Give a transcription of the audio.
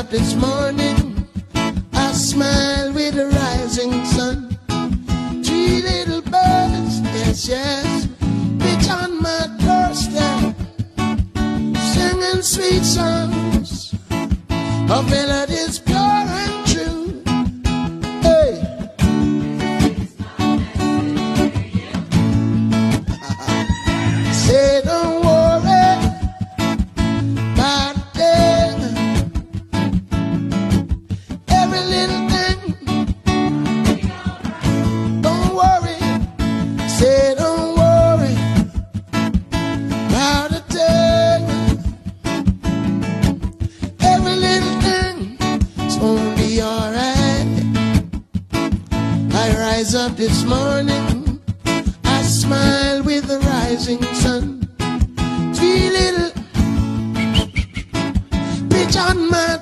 up this morning, I smile with the rising sun. Three little birds, yes, yes, pitch on my doorstep, singing sweet songs of melodies pure and true. Hey. Say don't worry about them. Every little thing. Don't worry. Say don't worry about a thing. Every little thing is gonna be alright. I rise up this morning, I smile with the rising sun. Three little pitch on my